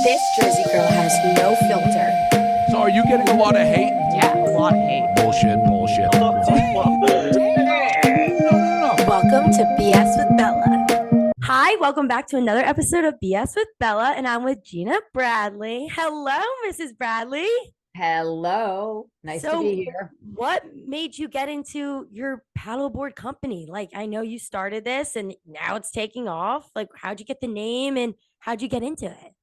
This Jersey girl has no filter. So are you getting a lot of hate? Yeah, a lot of hate. Bullshit. No. Welcome to BS with Bella. Hi, welcome back to another episode of BS with Bella, and I'm with Gina Bradley. Hello, Mrs. Bradley. Hello. Nice to be here. What made you get into your paddleboard company? Like, I know you started this and now it's taking off. Like, how'd you get the name and how'd you get into it?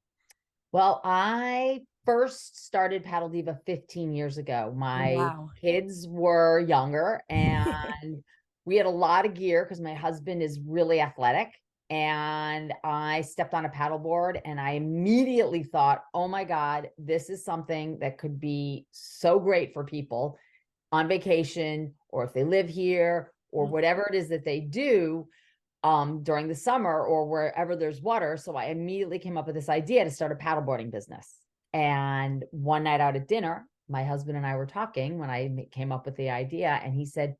Well, I first started Paddle Diva 15 years ago. My kids were younger and we had a lot of gear because my husband is really athletic. And I stepped on a paddleboard and I immediately thought, oh my God, this is something that could be so great for people on vacation, or if they live here, or whatever it is that they do during the summer or wherever there's water. So I immediately came up with this idea to start a paddleboarding business. And one night out at dinner, my husband and I were talking when I came up with the idea, and he said,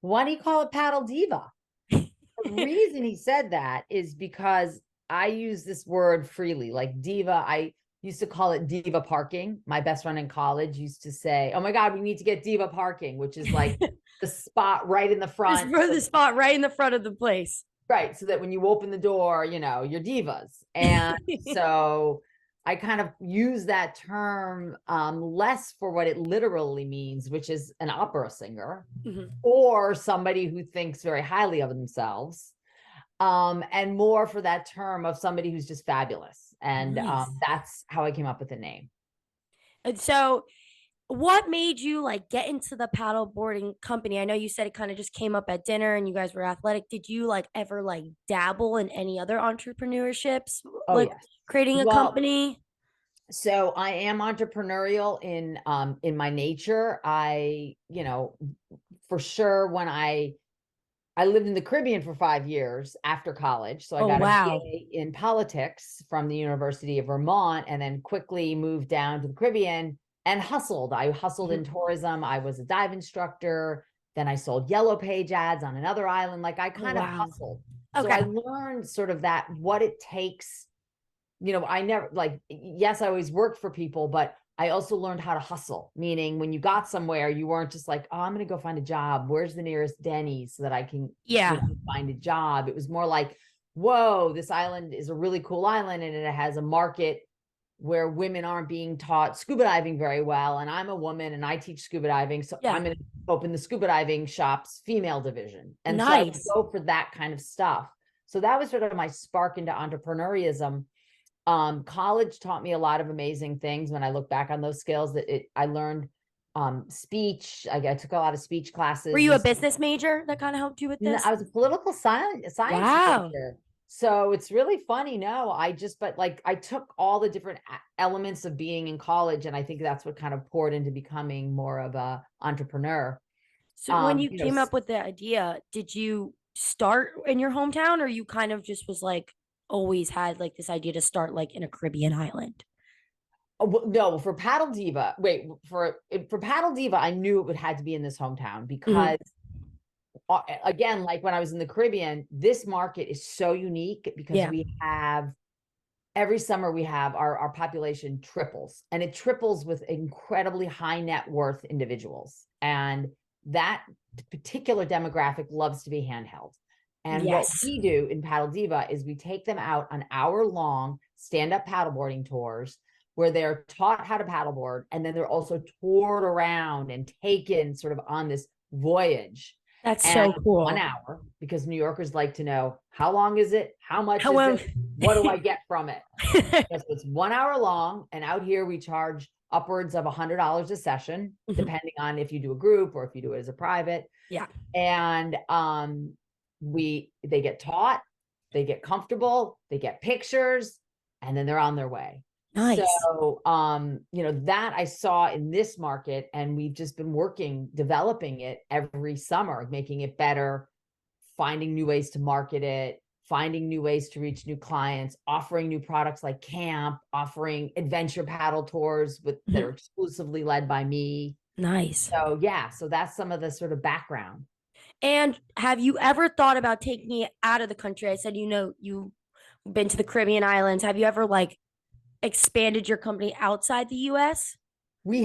why do you call it Paddle Diva? The reason he said that is because I use this word freely, like diva. I used to call it diva parking. My best friend in college used to say, oh my God, we need to get diva parking, which is like the spot right in the front. The spot right in the front of the place. Right. So that when you open the door, you know, you're divas. And so I kind of use that term less for what it literally means, which is an opera singer or somebody who thinks very highly of themselves, and more for that term of somebody who's just fabulous. And that's how I came up with the name. And so what made you like get into the paddleboarding company? I know you said it kind of just came up at dinner and you guys were athletic. Did you like ever like dabble in any other entrepreneurships? Yes. Creating a company? So I am entrepreneurial in my nature. I, you know, for sure when I lived in the Caribbean for 5 years after college. So I got a BA in politics from the University of Vermont, and then quickly moved down to the Caribbean and hustled. I hustled in tourism. I was a dive instructor. Then I sold Yellow Page ads on another island. Like I kind of hustled. So I learned sort of that, what it takes. You know, I never yes, I always worked for people, but I also learned how to hustle. Meaning when you got somewhere, you weren't just like, oh, I'm going to go find a job. Where's the nearest Denny's so that I can find a job? It was more like, whoa, this island is a really cool island and it has a market where women aren't being taught scuba diving very well. And I'm a woman and I teach scuba diving. So I'm going to open the scuba diving shop's female division. And so I would go for that kind of stuff. So that was sort of my spark into entrepreneurship. College taught me a lot of amazing things. When I look back on those skills, I learned speech. I took a lot of speech classes. Were you a business major that kind of helped you with this? I was a political science major. So it's really funny. No, I took all the different elements of being in college. And I think that's what kind of poured into becoming more of a entrepreneur. So when you came up with the idea, did you start in your hometown, or you kind of just was like, always had like this idea to start like in a Caribbean island? No, for Paddle Diva, for Paddle Diva, I knew it would had to be in this hometown because again, like when I was in the Caribbean, this market is so unique because we have every summer we have our population triples, and it triples with incredibly high net worth individuals. And that particular demographic loves to be handheld. And what we do in Paddle Diva is we take them out on hour-long stand-up paddleboarding tours where they're taught how to paddleboard, and then they're also toured around and taken sort of on this voyage. That's so cool. 1 hour, because New Yorkers like to know, how long is it? How much is it? What do I get from it? So it's 1 hour long, and out here we charge upwards of $100 a session, depending on if you do a group or if you do it as a private. Yeah. And they get taught, they get comfortable, they get pictures, and then they're on their way. Nice. So, you know, that I saw in this market, and we've just been developing it every summer, making it better, finding new ways to market it, finding new ways to reach new clients, offering new products like camp, offering adventure paddle tours that are exclusively led by me. Nice. So so that's some of the sort of background. And have you ever thought about taking it out of the country? I said, you know, you've been to the Caribbean islands. Have you ever like expanded your company outside the US? We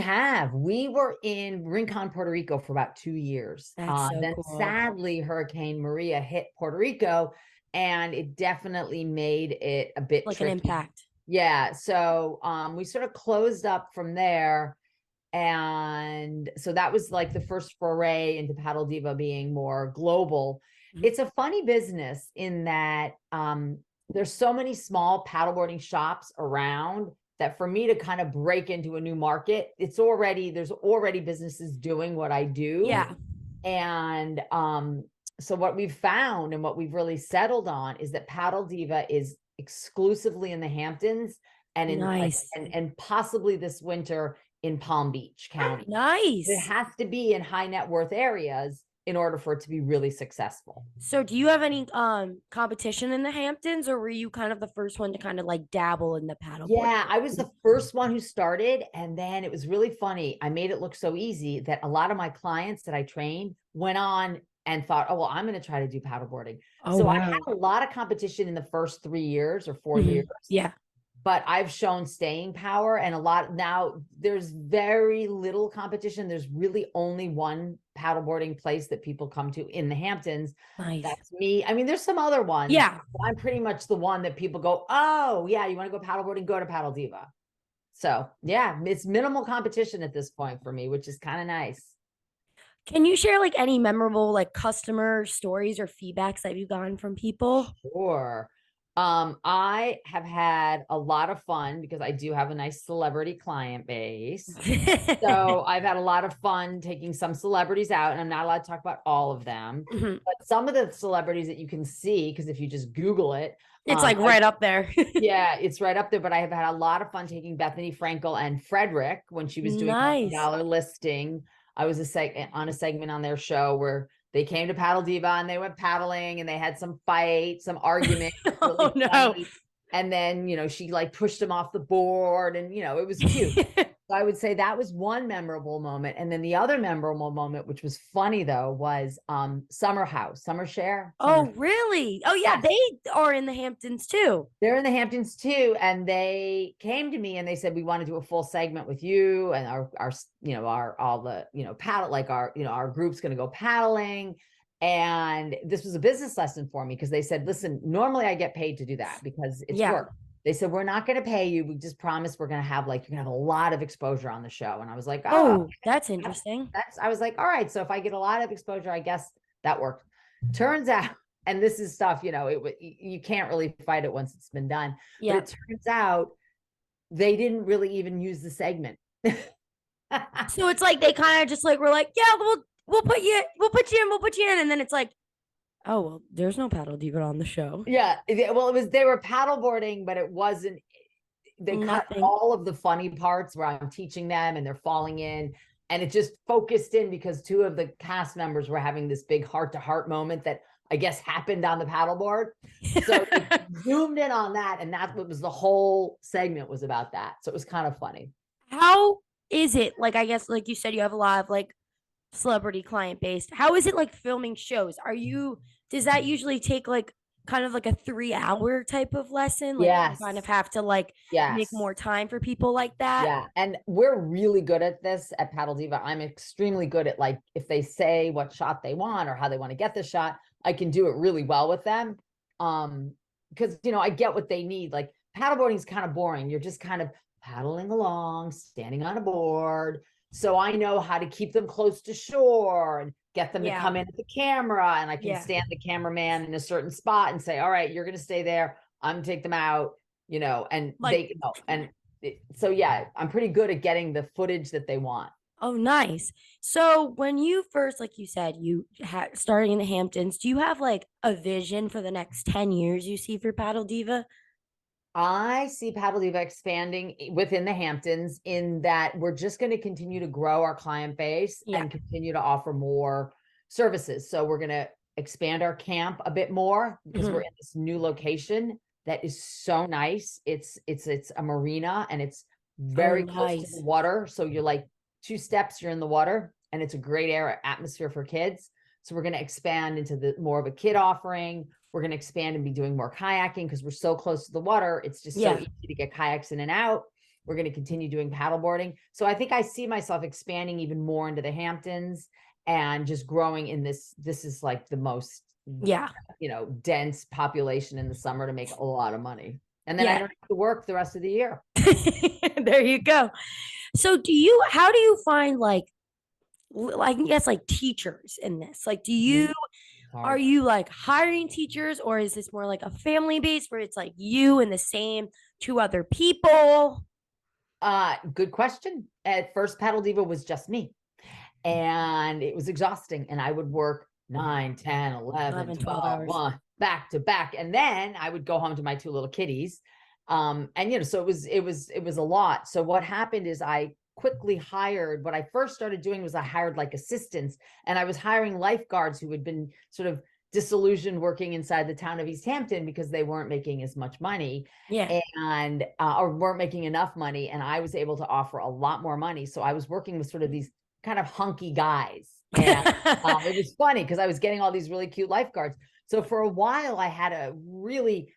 were in Rincon, Puerto Rico for about 2 years. That's so Then cool. sadly, Hurricane Maria hit Puerto Rico, and it definitely made it a bit Like an tricky. impact. Yeah, so we sort of closed up from there. And so that was like the first foray into Paddle Diva being more global. Mhm. It's a funny business in that there's so many small paddleboarding shops around that for me to kind of break into a new market, there's already businesses doing what I do. Yeah. And so what we've found and what we've really settled on is that Paddle Diva is exclusively in the Hamptons and in like Nice. and possibly this winter in Palm Beach County. It Nice. has to be in high net worth areas in order for it to be really successful. So do you have any competition in the Hamptons, or were you kind of the first one to kind of like dabble in the paddleboard? Yeah, I was the first one who started. And then it was really funny. I made it look so easy that a lot of my clients that I trained went on and thought, oh, well, I'm going to try to do paddleboarding. Oh So I had wow. a lot of competition in the first 3 years or 4 years, Mhm. Yeah. but I've shown staying power and a lot now. There's very little competition. There's really only one paddleboarding place that people come to in the Hamptons. Nice. That's me. I mean, there's some other ones, Yeah. but I'm pretty much the one that people go, oh yeah, you want to go paddleboarding, go to Paddle Diva. So yeah, it's minimal competition at this point for me, which is kind of nice. Can you share like any memorable like customer stories or feedbacks that you've gotten from people? Sure. I have had a lot of fun because I do have a nice celebrity client base. So I've had a lot of fun taking some celebrities out, and I'm not allowed to talk about all of them, Mhm. but some of the celebrities that you can see, because if you just Google it, It's like right up there. yeah, it's right up there. But I have had a lot of fun taking Bethany Frankel and Frederick when she was doing Nice. $1 listing. I was on a segment on their show where they came to Paddle Diva and they went paddling and they had some fight, some argument. It was Oh really no. funny. And then, she like pushed him off the board and, it was cute. So I would say that was one memorable moment. And then the other memorable moment, which was funny though, was Summer Share. Oh, really? Oh, yeah, Yes. they are in the Hamptons too. They're in the Hamptons too, and they came to me and they said, we want to do a full segment with you and our all the paddle, like our group's going to go paddling. And this was a business lesson for me because they said, listen, normally I get paid to do that because it's Yeah. work. They said, we're not going to pay you. We just promise we're going to have you're going to have a lot of exposure on the show. And I was like, oh, Oh, that's interesting. I was like, all right, so if I get a lot of exposure, I guess that worked. Turns out, and this is stuff, you can't really fight it once it's been done. Yeah. But it turns out they didn't really even use the segment. So it's like they kind of just like were like, yeah, we'll put you in, and then it's like, oh well, there's no Paddle Diva on the show. Yeah, well, they were paddleboarding, but it wasn't. They cut Nothing. all of the funny parts where I'm teaching them and they're falling in, and it just focused in because two of the cast members were having this big heart-to-heart moment that I guess happened on the paddleboard. So it zoomed in on that, and that's what was the whole segment was about that. So it was kind of funny. How is it like? I guess like you said, you have a lot of like celebrity client based. How is it like filming shows? Does that usually take like kind of like a 3 hour type of lesson? Like you Yes. kind of have to like make Yes. more time for people like that? Yeah. And we're really good at this at Paddle Diva. I'm extremely good at if they say what shot they want or how they want to get the shot, I can do it really well with them. Because I get what they need. Like paddleboarding is kind of boring. You're just kind of paddling along, standing on a board. So I know how to keep them close to shore and get them to come in at the camera. And I can stand the cameraman in a certain spot and say, all right, you're going to stay there. I'm going to take them out, and so yeah, I'm pretty good at getting the footage that they want. Oh, nice. So when you first, like you said, you had starting in the Hamptons, do you have like a vision for the next 10 years you see for Paddle Diva? I see Paddle Diva expanding within the Hamptons in that we're just going to continue to grow our client base and continue to offer more services. So we're going to expand our camp a bit more because we're in this new location that is so nice. It's a marina and it's very close to the water. So you're like 2 steps, you're in the water, and it's a great atmosphere for kids. So we're going to expand into more of a kid offering. We're going to expand and be doing more kayaking because we're so close to the water. It's just so Yeah. easy to get kayaks in and out. We're going to continue doing paddleboarding. So I think I see myself expanding even more into the Hamptons and just growing in this. This is like the most, Yeah. dense population in the summer to make a lot of money. And then I Yeah. don't have to work the rest of the year. There you go. So how do you find I guess like teachers in this? Like, It's are hard. you like hiring teachers, or is this more like a family base where it's like you and the same two other people? Good question. At first, Paddle Diva was just me. And it was exhausting. And I would work 9, 10, 11, 11, 12 12, hours. 1, back to back. And then I would go home to my 2 little kitties. And so it was a lot. So what happened is I quickly hired, what I first started doing was I hired like assistants, and I was hiring lifeguards who had been sort of disillusioned working inside the town of East Hampton because they weren't making as much money Yeah. and or weren't making enough money. And I was able to offer a lot more money. So I was working with sort of these kind of hunky guys. And it was funny because I was getting all these really cute lifeguards. So for a while, I had a really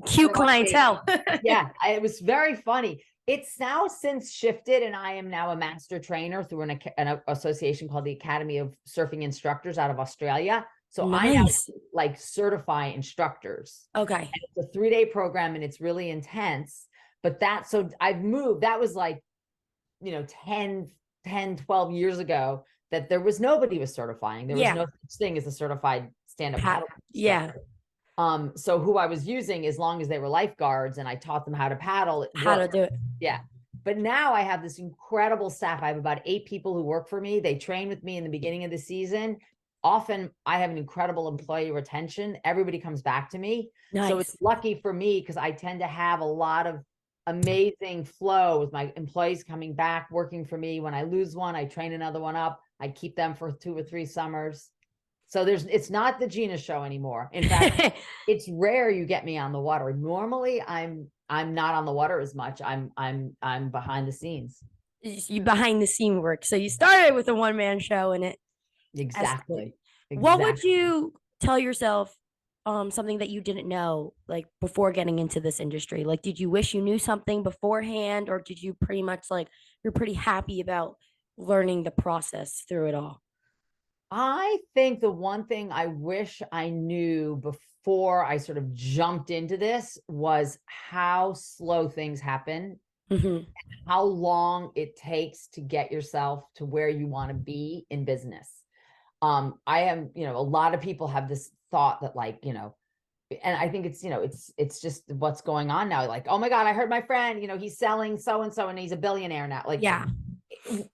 Cute clientele. yeah, it was very funny. It's now since shifted, and I am now a master trainer through an association called the Academy of Surfing Instructors out of Australia. So I now Nice. like certify instructors. Okay. And it's a 3-day program, and it's really intense. But so I've moved. That was like, 10, 12 years ago that there was nobody was certifying. There was Yeah. no such thing as a certified stand-up paddle Yeah. instructor. So who I was using, as long as they were lifeguards and I taught them how to paddle, How to do it. yeah. But now I have this incredible staff. I have about 8 people who work for me. They train with me in the beginning of the season. Often I have an incredible employee retention. Everybody comes back to me. So it's Nice. lucky for me because I tend to have a lot of amazing flow with my employees coming back, working for me. When I lose one, I train another one up. I keep them for 2 or 3 summers. So it's not the Gina show anymore. In fact, it's rare you get me on the water. Normally I'm not on the water as much. I'm behind the scenes. You behind the scene work. So you started with a one-man show and it Exactly. escalated. What would Exactly. you tell yourself something that you didn't know like before getting into this industry? Like, did you wish you knew something beforehand, or did you pretty much like you're pretty happy about learning the process through it all? I think the one thing I wish I knew before I sort of jumped into this was how slow things happen, Mhm. how long it takes to get yourself to where you want to be in business. I am, a lot of people have this thought that and I think it's just what's going on now. Like, oh my God, I heard my friend, he's selling so-and-so and he's a billionaire now. Like Yeah.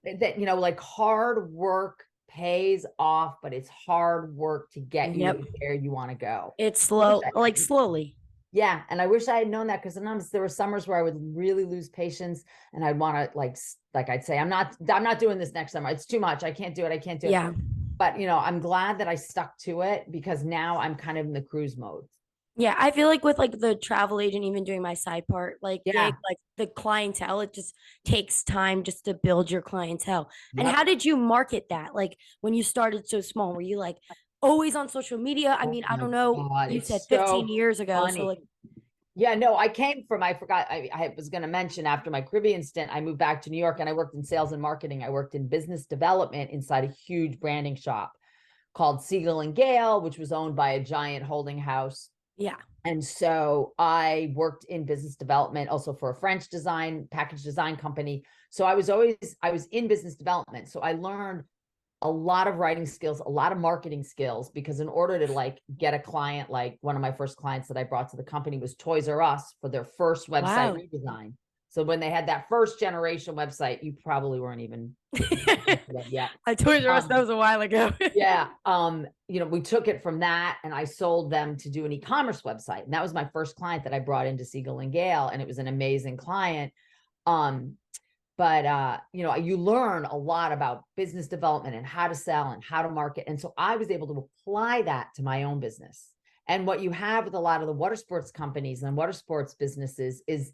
that, like hard work pays off, but it's hard work to get you Yep. to where you want to go. It's I wish slow, like slowly. Yeah. And I wish I had known that, because sometimes there were summers where I would really lose patience and I'd want to like I'd say, I'm not doing this next summer. It's too much. I can't do it. I can't do it. Yeah. But I'm glad that I stuck to it, because now I'm kind of in the cruise mode. Yeah, I feel like with like the travel agent, even doing my side part, like Yeah. like the clientele, it just takes time just to build your clientele. And Yep. how did you market that? Like when you started so small, were you like always on social media? I Oh mean, I my don't know. God, You said it's 15 so years ago. So funny. like, Yeah, no, I forgot. I was going to mention, after my Caribbean stint, I moved back to New York and I worked in sales and marketing. I worked in business development inside a huge branding shop called Siegel and Gale, which was owned by a giant holding house. yeah. And so I worked in business development also for a French package design company. So I was in business development. So I learned a lot of writing skills, a lot of marketing skills, because in order to get a client, like one of my first clients that I brought to the company was Toys R Us for their first website Wow. redesign. So when they had that first generation website, you probably weren't even yet. I told you that was a while ago. Yeah. We took it from that and I sold them to do an e-commerce website. And that was my first client that I brought into Siegel and Gale. And it was an amazing client. But you learn a lot about business development and how to sell and how to market. And so I was able to apply that to my own business. And what you have with a lot of the water sports companies and water sports businesses is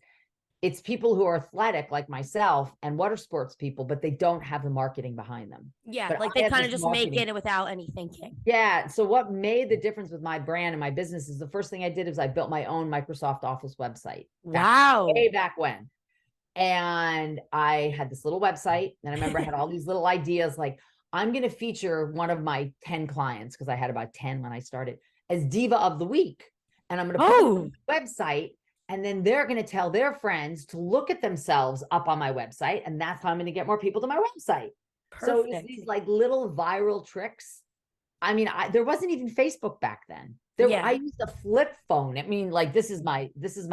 it's people who are athletic like myself and water sports people, but they don't have the marketing behind them. Yeah, But like I they have kind this of just make marketing. it without any thinking. Yeah. So what made the difference with my brand and my business is the first thing I did is I built my own Microsoft Office website Wow. way back when. And I had this little website, and I remember I had all these little ideas like, I'm going to feature one of my 10 clients, because I had about 10 when I started, as Diva of the Week. And I'm going to put them on the website, and then they're going to tell their friends to look at themselves up on my website. And that's how I'm going to get more people to my website. So it was Perfect. these like little viral tricks. I mean, there wasn't even Facebook back then. I Yeah. used a flip phone. I mean, like this is my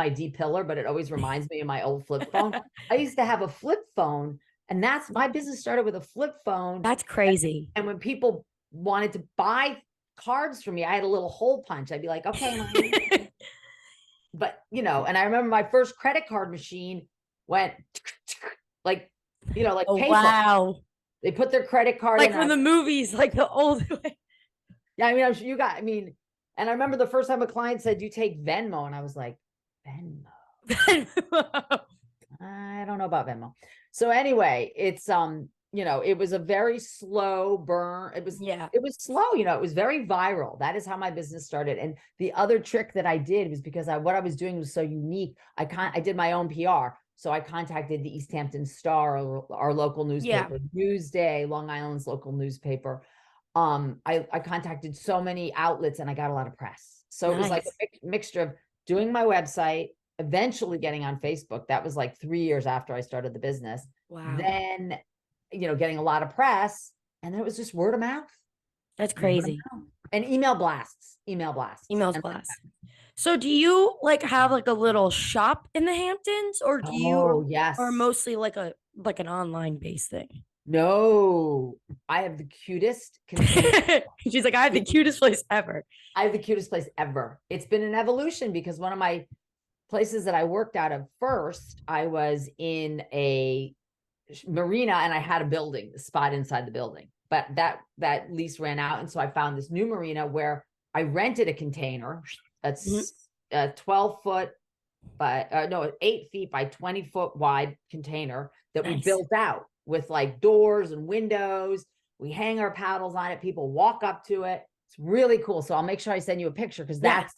D pillar, but it always reminds me of my old flip phone. I used to have a flip phone, and that's my business started with a flip phone. That's crazy. And when people wanted to buy cards from me, I had a little hole punch. I'd be like, okay, honey. But and I remember my first credit card machine went like, like Oh, paper. wow. They put their credit card Like in. from the movies, like the old way. Yeah, I mean, I'm sure you got, I mean, and I remember the first time a client said, "You take Venmo?" And I was like, Venmo? I don't know about Venmo. So anyway, it's, it was a very slow burn. It was slow, it was very viral. That is how my business started. And the other trick that I did was because what I was doing was so unique. I did my own PR. So I contacted the East Hampton Star, our local newspaper, Newsday, Long Island's local newspaper. I contacted so many outlets, and I got a lot of press. So it was like a mixture of doing my website, eventually getting on Facebook. That was like 3 years after I started the business. Wow. Then, getting a lot of press, and then it was just word of mouth. That's crazy. And email blasts. Emails blasts. So do you like have like a little shop in the Hamptons, or do you yes. or mostly like an online based thing? No, I have the cutest container. She's like, I have the cutest place ever. I have the cutest place ever. It's been an evolution because one of my places that I worked out of first, I was in a marina, and I had a spot inside the building, but that lease ran out. And so I found this new marina where I rented a container that's a 12-foot by 8 feet by 20-foot wide container that we built out with like doors and windows. We hang our paddles on it. People walk up to it. It's really cool. So I'll make sure I send you a picture, because that's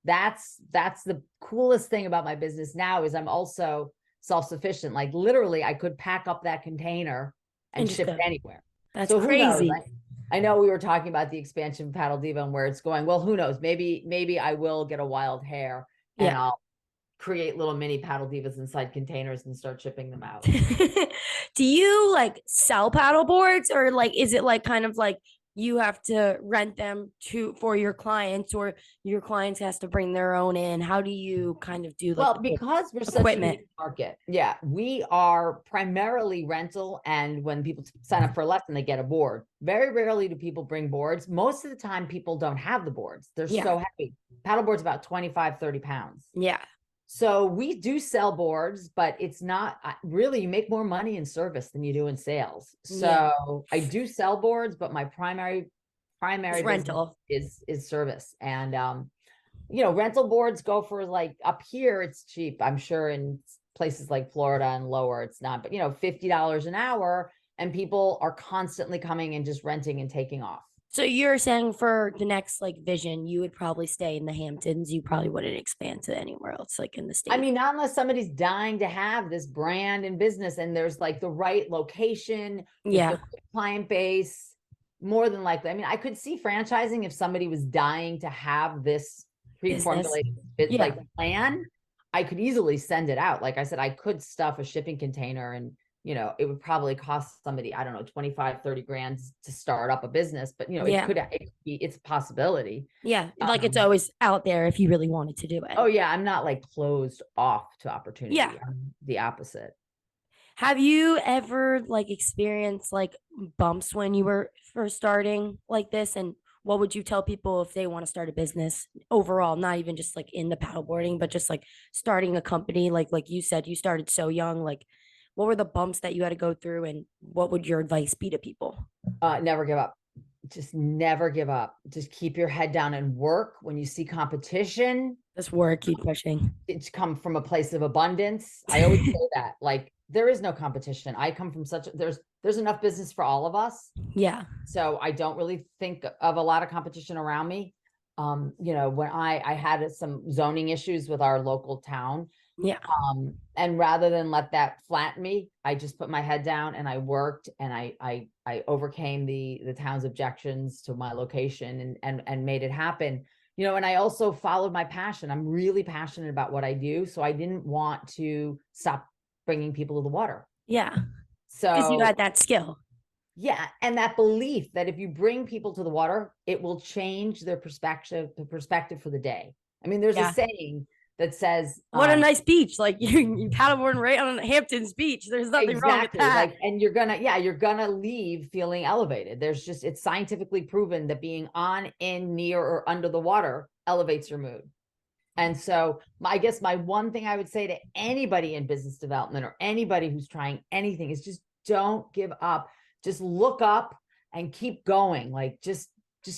the coolest thing about my business now is I'm also self-sufficient. Like literally I could pack up that container and ship it anywhere. That's so crazy. Who knows? I know we were talking about the expansion of Paddle Diva and where it's going. Well, who knows? Maybe I will get a wild hair and I'll create little mini Paddle Divas inside containers and start shipping them out. Do you like sell paddle boards, or like is it like kind of like you have to rent them for your clients, or your clients has to bring their own in? How do you kind of do like because we're such a niche market. Yeah, we are primarily rental, and when people sign up for a lesson, they get a board. Very rarely do people bring boards. Most of the time people don't have the boards. They're so heavy. Paddle board's about 25, 30 pounds. Yeah. So we do sell boards, but it's not really, you make more money in service than you do in sales. So I do sell boards, but my primary rental is service. And, rental boards go for like up here, it's cheap. I'm sure in places like Florida and lower, it's not, but $50 an hour, and people are constantly coming and just renting and taking off. So you're saying for the next like vision, you would probably stay in the Hamptons. You probably wouldn't expand to anywhere else like in the state. I mean, not unless somebody's dying to have this brand and business, and there's like the right location, the right client base, more than likely. I mean, I could see franchising if somebody was dying to have this pre-formulated like plan. I could easily send it out. Like I said, I could stuff a shipping container, and it would probably cost somebody, I don't know, 25, 30 grand to start up a business, but it's a possibility. Yeah. Like it's always out there if you really wanted to do it. Oh yeah. I'm not like closed off to opportunity. Yeah. I'm the opposite. Have you ever like experienced like bumps when you were first starting like this? And what would you tell people if they want to start a business overall, not even just like in the paddleboarding, but just like starting a company? Like you said, you started so young, like what were the bumps that you had to go through, and what would your advice be to people? Never give up. Just never give up. Just keep your head down and work. When you see competition, Just work, keep pushing. It's come from a place of abundance. I always say that, like, there is no competition. I come from there's enough business for all of us. Yeah. So I don't really think of a lot of competition around me. When I had some zoning issues with our local town, Yeah. and rather than let that flatten me, I just put my head down and I worked, and I overcame the town's objections to my location and made it happen. And I also followed my passion. I'm really passionate about what I do, so I didn't want to stop bringing people to the water. Yeah. Because you So got that skill. yeah, and that belief that if you bring people to the water, it will change their perspective, for the day. I mean, there's Yeah. a saying that says, What a nice beach. Like you paddleboarding right on Hamptons beach. There's nothing wrong with exactly, that. like, and you're gonna leave feeling elevated. It's scientifically proven that being on, in, near, or under the water elevates your mood. And so I guess my one thing I would say to anybody in business development or anybody who's trying anything is just don't give up. Just look up and keep going. Like, just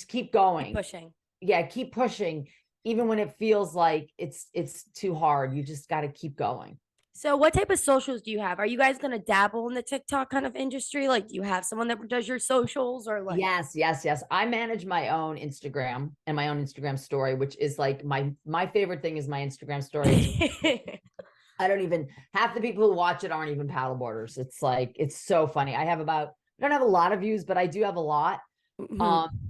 keep going. Keep pushing. Yeah, keep pushing. Even when it feels like it's too hard, you just got to keep going. So what type of socials do you have? Are you guys going to dabble in the TikTok kind of industry? Like, do you have someone that does your socials, or like? Yes. I manage my own Instagram and my own Instagram story, which is like my favorite thing is my Instagram story. I don't even, half the people who watch it aren't even paddleboarders. It's like, it's so funny. I don't have a lot of views, but I do have a lot.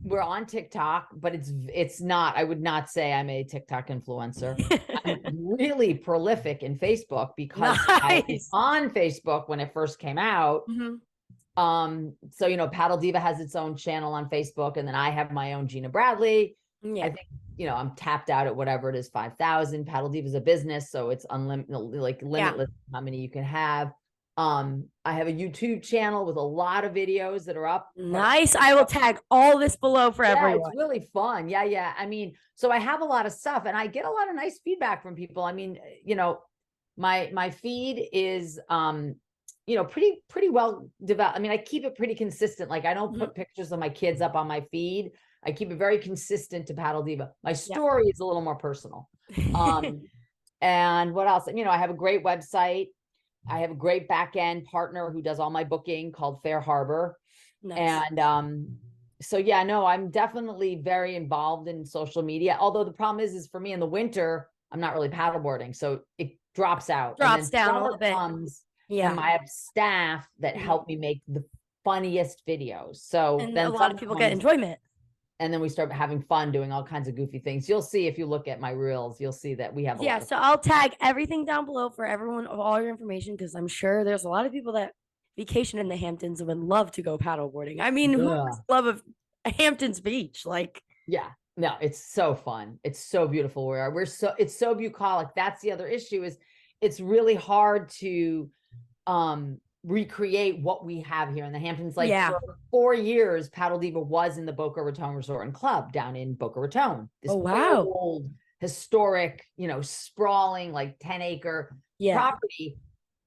We're on TikTok, but it's not, I would not say I'm a TikTok influencer. I'm really prolific in Facebook because I was on Facebook when it first came out. So, Paddle Diva has its own channel on Facebook, and then I have my own Gina Bradley. Yeah. I think, I'm tapped out at whatever it is, 5,000. Paddle Diva is a business, so it's unlimited, like limitless how many you can have. I have a YouTube channel with a lot of videos that are up. Nice. I will tag all this below for everyone. It's really fun. Yeah. I mean, so I have a lot of stuff, and I get a lot of nice feedback from people. I mean, my feed is pretty well developed. I mean, I keep it pretty consistent. Like, I don't put pictures of my kids up on my feed. I keep it very consistent to Paddle Diva. My story is a little more personal. And what else? I have a great website. I have a great back end partner who does all my booking, called Fair Harbor. Nice. And so yeah, no, I'm definitely very involved in social media. Although the problem is for me in the winter, I'm not really paddleboarding, so it drops out. Drops down a little bit. And I have staff that help me make the funniest videos. So and then a lot of people get enjoyment. And then we start having fun doing all kinds of goofy things. You'll see if you look at my reels, you'll see that we have a lot of so I'll tag everything down below for everyone of all your information, because I'm sure there's a lot of people that vacation in the Hamptons and would love to go paddleboarding. I mean, who doesn't love a Hamptons beach? Like, yeah, no, it's so fun. It's so beautiful. It's so bucolic. That's the other issue, is it's really hard to recreate what we have here in the Hamptons. Like, for 4 years, Paddle Diva was in the Boca Raton Resort and Club down in Boca Raton. This old, historic, sprawling, like 10-acre property.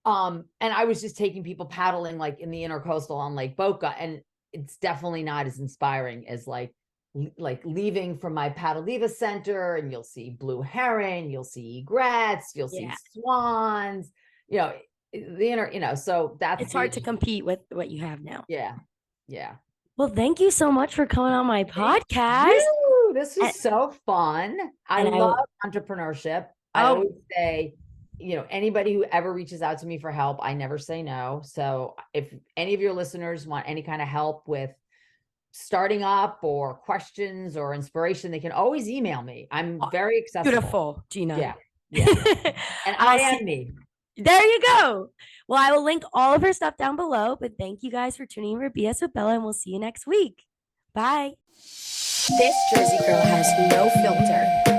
And I was just taking people paddling like in the intercoastal on Lake Boca, and it's definitely not as inspiring as like leaving from my Paddle Diva center, and you'll see blue heron, you'll see egrets, you'll see swans, so it's hard to compete with what you have now. Yeah. Well, thank you so much for coming on my podcast. This was so fun. I love entrepreneurship. I always say, anybody who ever reaches out to me for help, I never say no. So if any of your listeners want any kind of help with starting up or questions or inspiration, they can always email me. I'm very accessible. Beautiful, Gina. Yeah. And I am me. There you go. Well, I will link all of her stuff down below, but thank you guys for tuning in for BS with Bella, and we'll see you next week. Bye. This Jersey girl has no filter.